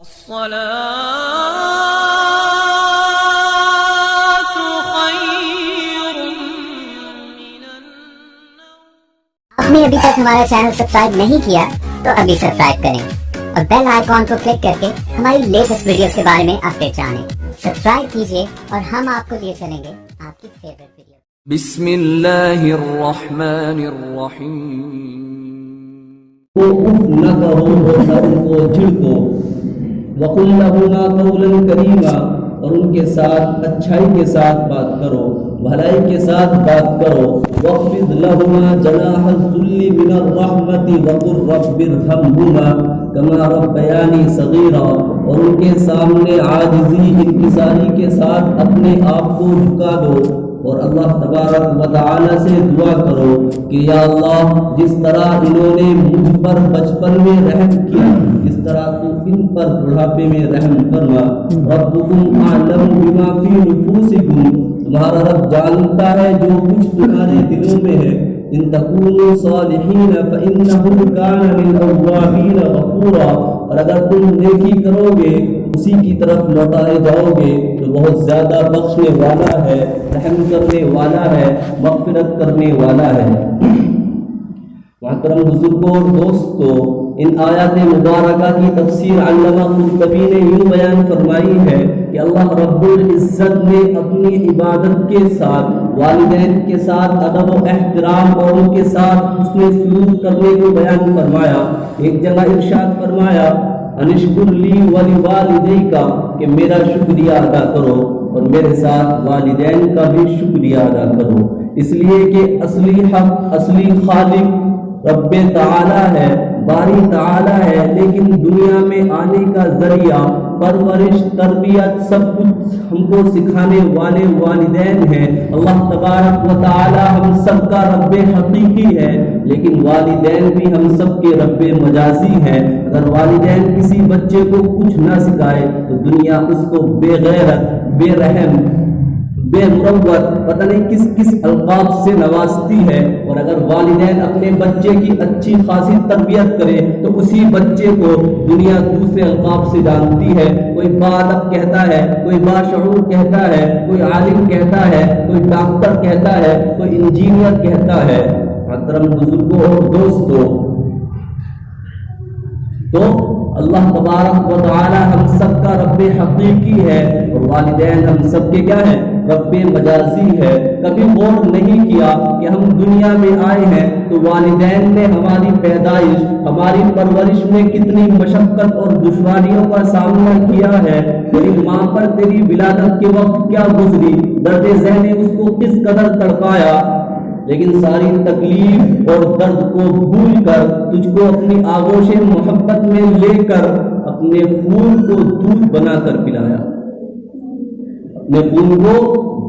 الصلاة خير من النوم۔ آپ نے ابھی تک ہمارا چینل سبسکرائب نہیں کیا تو ابھی سبسکرائب کریں اور بیل آئیکن کو کلک کر کے ہماری لیٹسٹ ویڈیوز کے بارے میں اپڈیٹ جانیں۔ سبسکرائب کیجیے اور ہم آپ کو لیے چلیں گے آپ کی فیوریٹ ویڈیو۔ بسم اللہ الرحمن الرحیم۔ کو اف نہ کہو اور نہ ان کو جھڑکو، وقل لہما قولا کریما، اور ان کے ساتھ اچھائی کے ساتھ بات کرو، بھلائی کے ساتھ بات کرو، واخفض لہما جناح الذل من الرحمۃ وقل رب ارحمہما کما ربیانی صغیرا، اور ان کے سامنے عاجزی انکساری کے ساتھ اپنے آپ کو جھکا دو اور اللہ تبارک و تعالی سے دعا کرو کہ یا اللہ جس طرح انہوں نے مجھ پر بچپن میں رحم کیا اس طرح تو ان پر بڑھاپے میں رحم فرما۔ ربکم اعلم بما فی نفوسکم، تمہارا رب جانتا ہے جو کچھ تمہارے دلوں میں ہے۔ ان تکونوا صالحین فانہ کان للاوابین غفورا، اور اگر تم نیکی کرو گے اسی کی طرف لوٹائے جاؤ گے تو بہت زیادہ بخشنے والا ہے، رحم کرنے والا ہے، مغفرت کرنے والا ہے۔ محترم بزرگوں اور دوستو، ان آیات مبارکہ کی تفسیر علامہ قرطبی نے یوں بیان فرمائی ہے کہ اللہ رب العزت نے اپنی عبادت کے ساتھ والدین کے ساتھ ادب و احترام اور ان کے ساتھ حسن سلوک کرنے کو بیان فرمایا۔ ایک جگہ ارشاد فرمایا انشکر لی ولوالدیک، کہ میرا شکریہ ادا کرو اور میرے ساتھ والدین کا بھی شکریہ ادا کرو، اس لیے کہ اصلی حق، اصلی خالق رب تعالی ہے، باری تعالی ہے، لیکن دنیا میں آنے کا ذریعہ، پرورش، تربیت، سب کچھ ہم کو سکھانے والے والدین ہیں۔ اللہ تبارک و تعالی ہم سب کا رب حقیقی ہے، لیکن والدین بھی ہم سب کے رب مجازی ہیں۔ اگر والدین کسی بچے کو کچھ نہ سکھائے تو دنیا اس کو بے غیرت، بے رحم، بے مروت، پتہ نہیں کس کس القاب سے نوازتی ہے، اور اگر والدین اپنے بچے کی اچھی خاصی تربیت کرے تو اسی بچے کو دنیا دوسرے القاب سے جانتی ہے۔ کوئی باادب کہتا ہے، کوئی باشعور کہتا ہے، کوئی عالم کہتا ہے، کوئی ڈاکٹر کہتا ہے، کوئی انجینئر کہتا ہے۔ محترم بزرگوں اور دوستو، تو اللہ تبارک و تعالی ہم سب کا رب حقیقی ہے اور والدین ہم سب کے کیا ہیں؟ رب مجازی ہے۔ کبھی غور نہیں کیا کہ ہم دنیا میں آئے ہیں تو والدین نے ہماری پیدائش، ہماری پرورش میں کتنی مشقت اور دشواریوں کا سامنا کیا ہے۔ تیری ماں پر تیری ولادت کے وقت کیا گزری، درد ذہن نے اس کو کس قدر تڑپایا، لیکن ساری تکلیف اور درد کو بھول کر تجھ کو اپنی آغوش محبت میں لے کر اپنے خون کو دودھ بنا کر پلایا، اپنے خون کو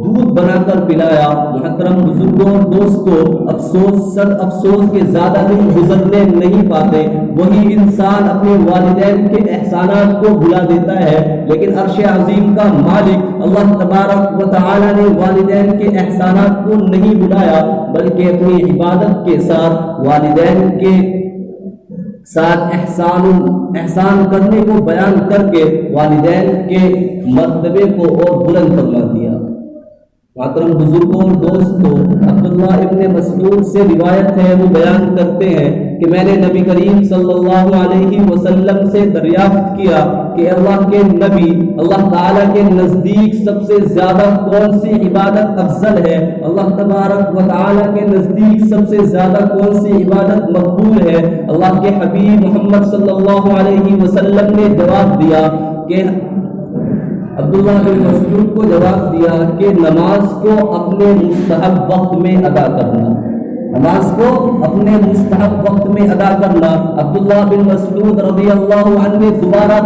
دودھ بنا کر پلایا۔ محترم بزرگوں اور دوستو، افسوس، سر افسوس کے زیادہ دن گزرنے نہیں پاتے، وہی انسان اپنے والدین کے احسانات کو بھلا دیتا ہے، لیکن عرش عظیم کا مالک اللہ تبارک و تعالی نے والدین کے احسانات کو نہیں بھلایا، بلکہ اپنی عبادت کے ساتھ والدین کے ساتھ احسان کرنے کو بیان کر کے والدین کے مرتبے کو اور بلند فرما دیا۔ محترم بزرگوں اور دوستو، عبداللہ ابن مسعود سے روایت ہے، وہ بیان کرتے ہیں کہ میں نے نبی کریم صلی اللہ علیہ وسلم سے دریافت کیا کہ اللہ کے نبی، اللہ تعالیٰ کے نزدیک سب سے زیادہ کون سی عبادت افضل ہے، اللہ تبارک و تعالیٰ کے نزدیک سب سے زیادہ کون سی عبادت مقبول ہے۔ اللہ کے حبیب محمد صلی اللہ علیہ وسلم نے جواب دیا کہ عبداللہ بن مسعود کو جواب دیا کہ نماز کو اپنے مستحب وقت میں ادا کرنا، نماز کو اپنے مستحب وقت میں ادا کرنا۔ عبداللہ بن مسعود رضی اللہ عنہ نے دوبارہ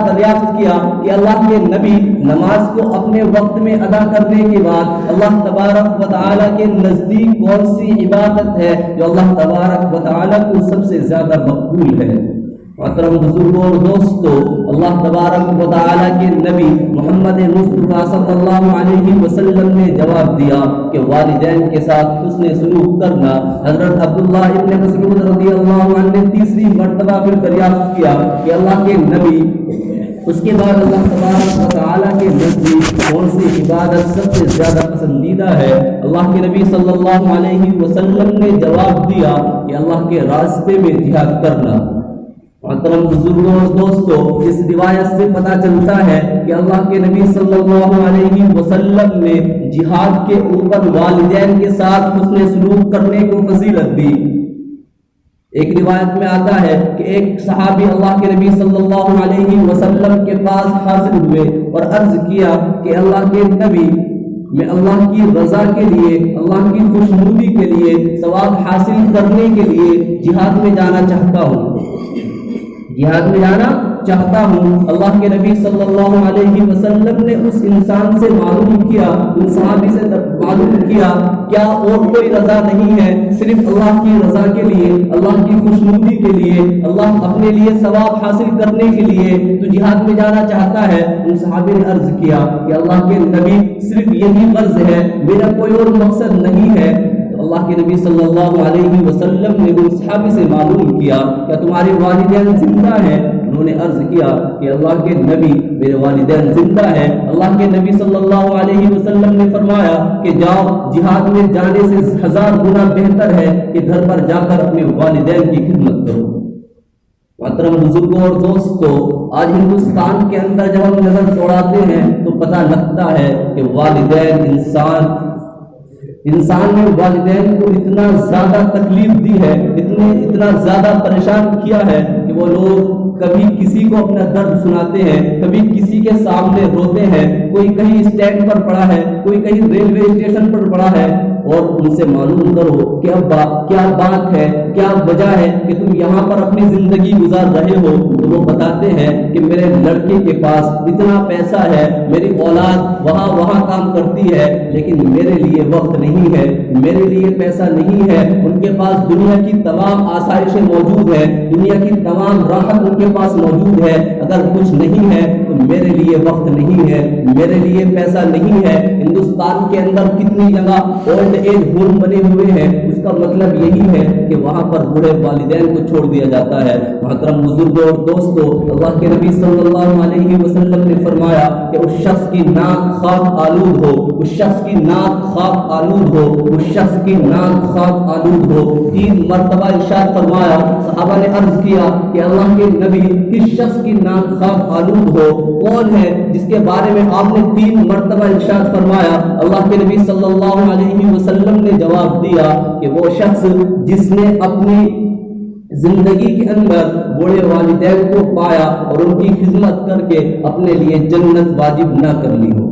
دریافت کیا کہ اللہ کے نبی، نماز کو اپنے وقت میں ادا کرنے کے بعد اللہ تبارک و تعالیٰ کے نزدیک کون سی عبادت ہے جو اللہ تبارک و تعالیٰ کو سب سے زیادہ مقبول ہے؟ محترم بزرگوں اور دوستو، اللہ تبارک و تعالیٰ کے نبی محمد مصطفیٰ صلی اللہ علیہ وسلم نے جواب دیا کہ والدین کے ساتھ حسن سلوک کرنا۔ حضرت عبداللہ ابن مسعود رضی اللہ عنہ نے تیسری مرتبہ پھر دریافت کیا کہ اللہ کے نبی، اس کے بعد اللہ تبارک و تعالیٰ کے نزدیک کون سی عبادت سب سے زیادہ پسندیدہ ہے؟ اللہ کے نبی صلی اللہ علیہ وسلم نے جواب دیا کہ اللہ کے راستے میں جہاد کرنا۔ محترم بزرگوں اور دوستو، اس روایت سے پتہ چلتا ہے کہ اللہ کے نبی صلی اللہ علیہ وسلم نے جہاد کے اوپر والدین کے ساتھ حسن سلوک کرنے کو فضیلت دی۔ ایک روایت میں آتا ہے کہ ایک صحابی اللہ کے نبی صلی اللہ علیہ وسلم کے پاس حاضر ہوئے اور عرض کیا کہ اللہ کے نبی، میں اللہ کی رضا کے لیے، اللہ کی خوشنودی کے لیے، ثواب حاصل کرنے کے لیے جہاد میں جانا چاہتا ہوں، جہاد میں جانا چاہتا ہوں۔ اللہ کے نبی صلی اللہ علیہ وسلم نے اس انسان سے معلوم کیا، ان صحابی سے معلوم کیا، کیا اور کوئی رضا نہیں ہے؟ صرف اللہ کی رضا کے لیے، اللہ کی خوشنودی کے لیے، اللہ اپنے لیے ثواب حاصل کرنے کے لیے تو جہاد میں جانا چاہتا ہے؟ ان صحابی نے عرض کیا کہ اللہ کے نبی، صرف یہی غرض ہے، میرا کوئی اور مقصد نہیں ہے۔ اللہ کے نبی صلی اللہ علیہ وسلم نے ان صحابی سے معلوم کیا کہ تمہارے والدین زندہ ہیں؟ انہوں نے عرض کیا کہ اللہ کے نبی، میرے والدین زندہ ہیں۔ اللہ کے نبی صلی اللہ علیہ وسلم نے فرمایا کہ جاؤ، جہاد میں جانے سے 1000 گنا بہتر ہے کہ گھر پر جا کر اپنے والدین کی خدمت کرو۔ محترم بزرگوں اور دوستو، آج ہندوستان کے اندر جب ہم نظر دوڑاتے ہیں تو پتہ لگتا ہے کہ والدین، انسان نے والدین کو اتنا زیادہ تکلیف دی ہے، اتنا زیادہ پریشان کیا ہے کہ وہ لوگ کبھی کسی کو اپنا درد سناتے ہیں، کبھی کسی کے سامنے روتے ہیں، کوئی کہیں اسٹینڈ پر پڑا ہے، کوئی کہیں ریلوے اسٹیشن پر پڑا ہے، اور ان سے معلوم کرو کہ ابا کیا بات ہے، کیا وجہ ہے کہ تم یہاں پر اپنی زندگی گزار رہے ہو؟ تو وہ بتاتے ہیں کہ میرے لڑکے کے پاس اتنا پیسہ ہے، میری اولاد وہاں کام کرتی ہے، لیکن میرے لیے وقت نہیں ہے، میرے لیے پیسہ نہیں ہے۔ ان کے پاس دنیا کی تمام آسائشیں موجود ہیں، دنیا کی تمام راحت ان کے پاس موجود ہے، اگر کچھ نہیں ہے تو میرے لیے وقت نہیں ہے، میرے لیے پیسہ نہیں ہے۔ ہندوستان کے اندر کتنی جگہ اولڈ ایج ہوم بنے ہوئے ہیں، اس کا مطلب یہی ہے کہ وہاں پر بوڑھے والدین کو چھوڑ دیا جاتا ہے۔ محترم بزرگوں اور دوستو، اللہ کے نبی صلی اللہ علیہ وسلم نے فرمایا کہ اس شخص کی ناک خاک آلود ہو، اس شخص کی ناک خاک آلود ہو، اس شخص کی ناک خاک آلود ہو۔ 3 مرتبہ ارشاد فرمایا۔ صحابہ نے عرض کیا کہ اللہ کے نبی، کس شخص کی ناک خاک آلود ہو؟ کون ہے جس کے بارے میں آپ نے 3 مرتبہ ارشاد فرمایا؟ اللہ کے نبی صلی اللہ علیہ وسلم نے جواب دیا کہ وہ شخص جس نے اپنی زندگی کے اندر بوڑھے والدین کو پایا اور ان کی خدمت کر کے اپنے لیے جنت واجب نہ کر لی ہو۔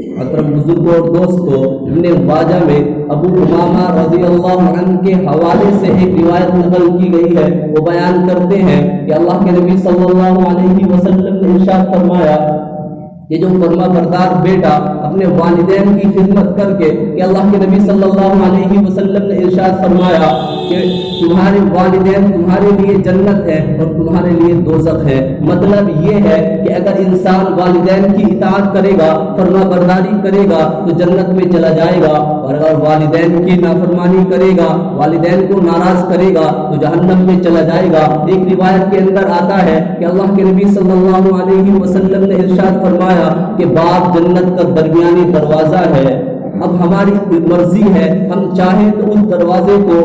محترم بزرگوں اور دوستو، ابن ماجہ میں ابو امامہ رضی اللہ عنہ کے حوالے سے ایک روایت نقل کی گئی ہے۔ وہ بیان کرتے ہیں کہ اللہ کے نبی صلی اللہ علیہ وسلم نے ارشاد فرمایا، یہ جو فرما بردار بیٹا اپنے والدین کی خدمت کر کے، کہ اللہ کے نبی صلی اللہ علیہ وسلم نے ارشاد فرمایا کہ تمہارے والدین تمہارے لیے جنت ہے اور تمہارے لیے دوزخ ہے۔ مطلب یہ ہے کہ اگر انسان والدین کی اطاعت کرے گا، فرما برداری کرے گا تو جنت میں چلا جائے گا، اور اگر والدین کی نافرمانی کرے گا، والدین کو ناراض کرے گا تو جہنم میں چلا جائے گا۔ ایک روایت کے اندر آتا ہے کہ اللہ کے نبی صلی اللہ علیہ وسلم نے ارشاد فرمایا کہ باپ جنت کا درمیانی دروازہ ہے۔ اب ہماری مرضی ہے، ہم چاہیں تو اس دروازے کو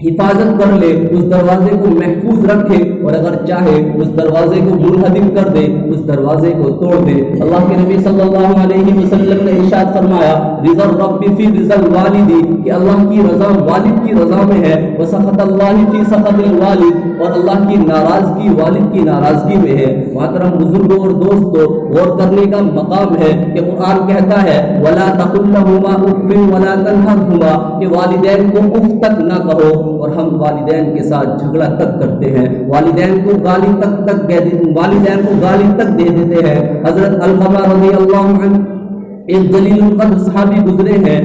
حفاظت کر لے، اس دروازے کو محفوظ رکھے، اور اگر چاہے اس دروازے کو منہدم کر دے، اس دروازے کو توڑ دے۔ اللہ کے نبی صلی اللہ علیہ وسلم نے ارشاد فرمایا، رضا الرب فی رضا الوالدی، کہ اللہ کی رضا والد کی رضا میں ہے، وسخط اللہ فی سخط الوالد، اور اللہ کی ناراضگی والد کی ناراضگی میں ہے۔ محترم بزرگوں اور دوستو، غور کرنے کا مقام ہے کہ قرآن کہتا ہے وَلَا تَقُلْ لَهُمَا اُفٍّ وَلَا تَنْهَرْهُمَا، کہ والدین کو اف تک نہ کہو، اور ہم والدین کے ساتھ جھگڑا تک کرتے ہیں، والدین کو گالی تک دے دیتے ہیں۔ حضرت علقمہ رضی اللہ عنہ ایک جلیل القدر صحابی گزرے ہیں،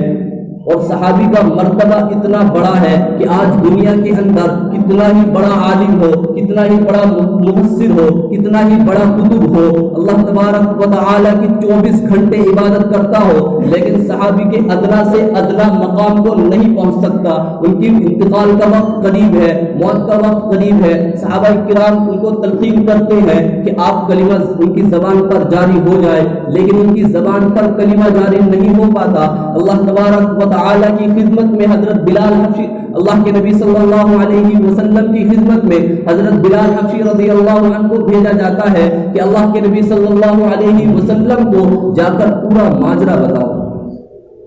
اور صحابی کا مرتبہ اتنا بڑا ہے کہ آج دنیا کے اندر کتنا ہی بڑا عالم ہو، کتنا ہی بڑا مفسر ہو، کتنا ہی بڑا کتب ہو، اللہ تبارک و تعالیٰ کی 24 گھنٹے عبادت کرتا ہو، لیکن صحابی کے ادنا سے ادنا مقام کو نہیں پہنچ سکتا۔ ان کی انتقال کا وقت قریب ہے، موت کا وقت قریب ہے، صحابہ کرام ان کو تلقین کرتے ہیں کہ آپ کلمہ ان کی زبان پر جاری ہو جائے، لیکن ان کی زبان پر کلمہ جاری نہیں ہو پاتا۔ اللہ تبارک و تعالیٰ کی خدمت میں حضرت بلال حبشی، اللہ کے نبی صلی اللہ علیہ وسلم کی خدمت میں حضرت بلال حبشی رضی اللہ عنہ کو بھیجا جاتا ہے کہ اللہ کے نبی صلی اللہ علیہ وسلم کو جا کر پورا ماجرا بتاؤ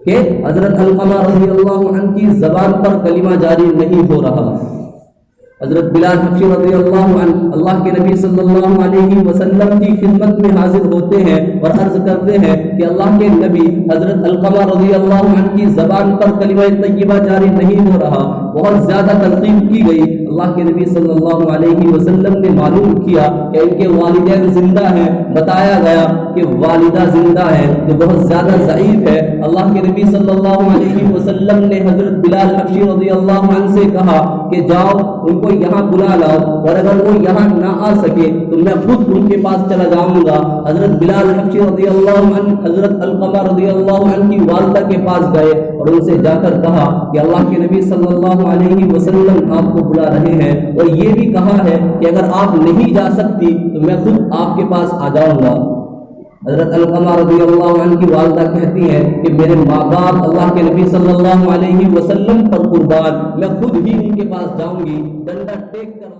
کہ حضرت علقمہ رضی اللہ عنہ کی زبان پر کلمہ جاری نہیں ہو رہا۔ حضرت بلال حبشی رضی اللہ عنہ اللہ کے نبی صلی اللہ علیہ وسلم کی خدمت میں حاضر ہوتے ہیں اور عرض کرتے ہیں کہ اللہ کے نبی حضرت علقمہ رضی اللہ عنہ کی زبان پر کلمہ طیبہ جاری نہیں ہو رہا۔ بہت زیادہ تلقین کی گئی، اللہ کے نبی صلی اللہ علیہ وسلم نے معلوم کیا کہ ان کے والدین زندہ ہیں، بتایا گیا کہ والدہ زندہ ہے جو بہت زیادہ ضعیف ہے۔ اللہ کے نبی صلی اللہ علیہ وسلم نے حضرت بلال حبشی رضی اللہ عنہ سے کہا کہ جاؤ ان کو یہاں بلا لاؤ، اور اگر وہ یہاں نہ آ سکے تو میں خود ان کے پاس چلا جاؤں گا۔ حضرت بلال حبشی رضی اللہ عنہ حضرت علقمہ رضی اللہ عنہ کی والدہ کے پاس گئے اور ان سے جا کر کہا کہ اللہ کے نبی صلی اللہ علیہ وسلم آپ کو بلا رہے ہیں، اور یہ بھی کہا ہے کہ اگر آپ نہیں جا سکتی تو میں خود آپ کے پاس آ جاؤں گا۔ حضرت علقمہ رضی اللہ عنہ کی والدہ کہتی ہیں کہ میرے ماں باپ اللہ کے نبی صلی اللہ علیہ وسلم پر قربان، میں خود ہی ان کے پاس جاؤں گی، ڈنڈا ٹیک کر